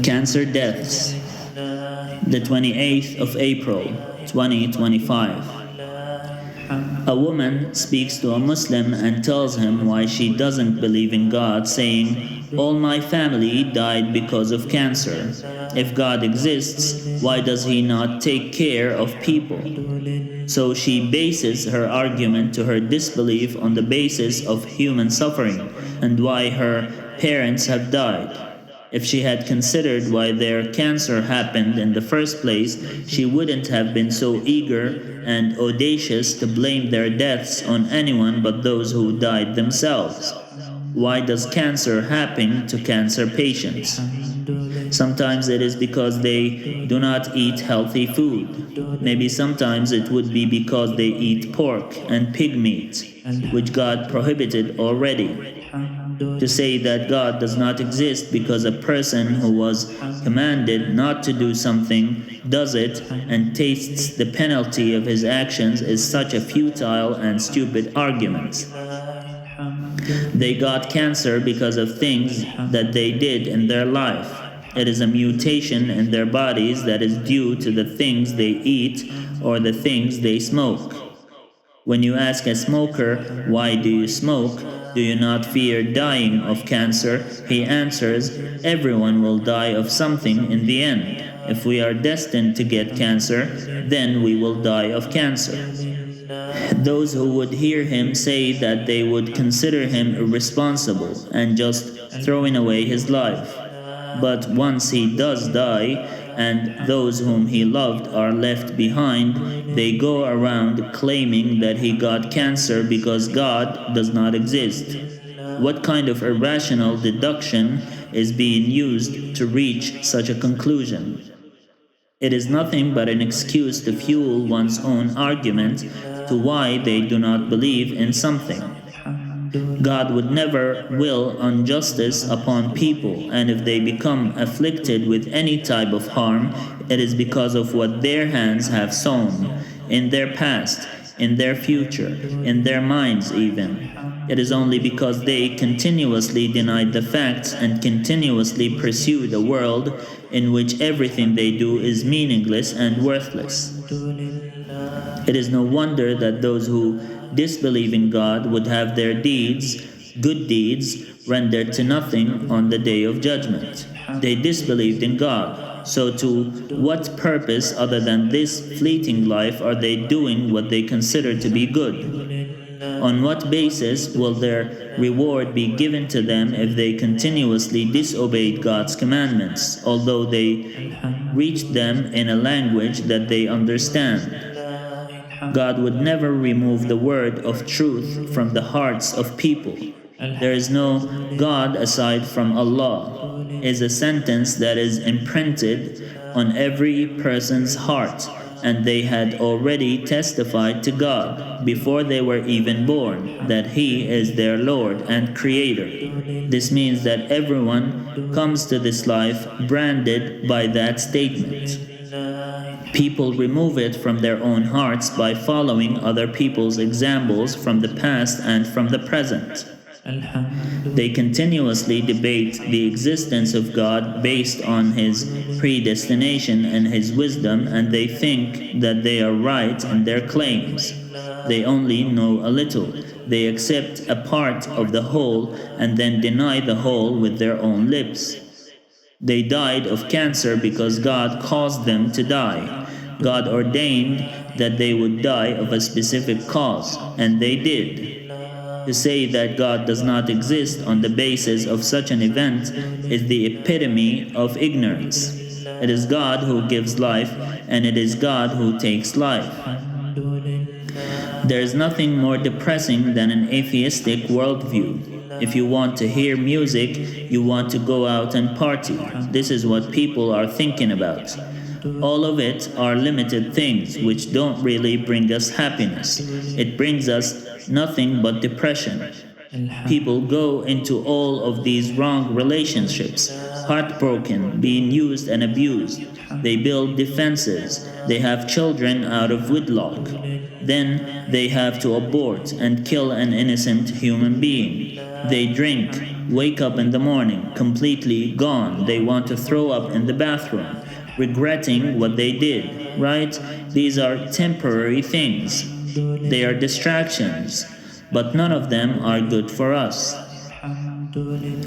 Cancer deaths, the 28th of April, 2025. A woman speaks to a Muslim and tells him why she doesn't believe in God, saying, "All my family died because of cancer. If God exists, why does He not take care of people?" So she bases her argument to her disbelief on the basis of human suffering and why her parents have died. If she had considered why their cancer happened in the first place, she wouldn't have been so eager and audacious to blame their deaths on anyone but those who died themselves. Why does cancer happen to cancer patients? Sometimes it is because they do not eat healthy food. Maybe sometimes it would be because they eat pork and pig meat, which God prohibited already. To say that God does not exist because a person who was commanded not to do something does it and tastes the penalty of his actions is such a futile and stupid argument. They got cancer because of things that they did in their life. It is a mutation in their bodies that is due to the things they eat or the things they smoke. When you ask a smoker, "Why do you smoke? Do you not fear dying of cancer?" he answers, "Everyone will die of something in the end. If we are destined to get cancer, then we will die of cancer." Those who would hear him say that they would consider him irresponsible and just throwing away his life. But once he does die, and those whom he loved are left behind, they go around claiming that he got cancer because God does not exist. What kind of irrational deduction is being used to reach such a conclusion? It is nothing but an excuse to fuel one's own argument to why they do not believe in something. God would never will injustice upon people, and if they become afflicted with any type of harm, it is because of what their hands have sown, in their past, in their future, in their minds even. It is only because they continuously denied the facts and continuously pursued a world in which everything they do is meaningless and worthless. It is no wonder that those who disbelieve in God would have their deeds, good deeds, rendered to nothing on the day of judgment. They disbelieved in God. So to what purpose other than this fleeting life are they doing what they consider to be good? On what basis will their reward be given to them if they continuously disobeyed God's commandments, although they reached them in a language that they understand? God would never remove the word of truth from the hearts of people. There is no God aside from Allah is a sentence that is imprinted on every person's heart, and they had already testified to God before they were even born that He is their Lord and Creator. This means that everyone comes to this life branded by that statement. People remove it from their own hearts by following other people's examples from the past and from the present. They continuously debate the existence of God based on His predestination and His wisdom, and they think that they are right in their claims. They only know a little. They accept a part of the whole and then deny the whole with their own lips. They died of cancer because God caused them to die. God ordained that they would die of a specific cause, and they did. To say that God does not exist on the basis of such an event is the epitome of ignorance. It is God who gives life, and it is God who takes life. There is nothing more depressing than an atheistic worldview. If you want to hear music, you want to go out and party. This is what people are thinking about. All of it are limited things which don't really bring us happiness. It brings us nothing but depression. People go into all of these wrong relationships, heartbroken, being used and abused. They build defenses. They have children out of wedlock. Then they have to abort and kill an innocent human being. They drink, wake up in the morning, completely gone. They want to throw up in the bathroom, regretting what they did, right? These are temporary things. They are distractions, but none of them are good for us.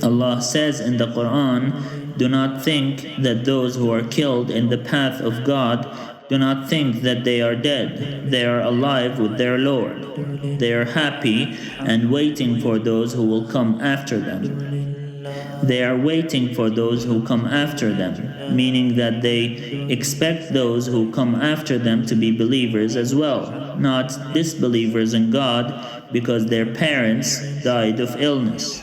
Allah says in the Quran, do not think that those who are killed in the path of God, do not think that they are dead. They are alive with their Lord. They are happy and waiting for those who will come after them. They are waiting for those who come after them, meaning that they expect those who come after them to be believers as well, not disbelievers in God because their parents died of illness.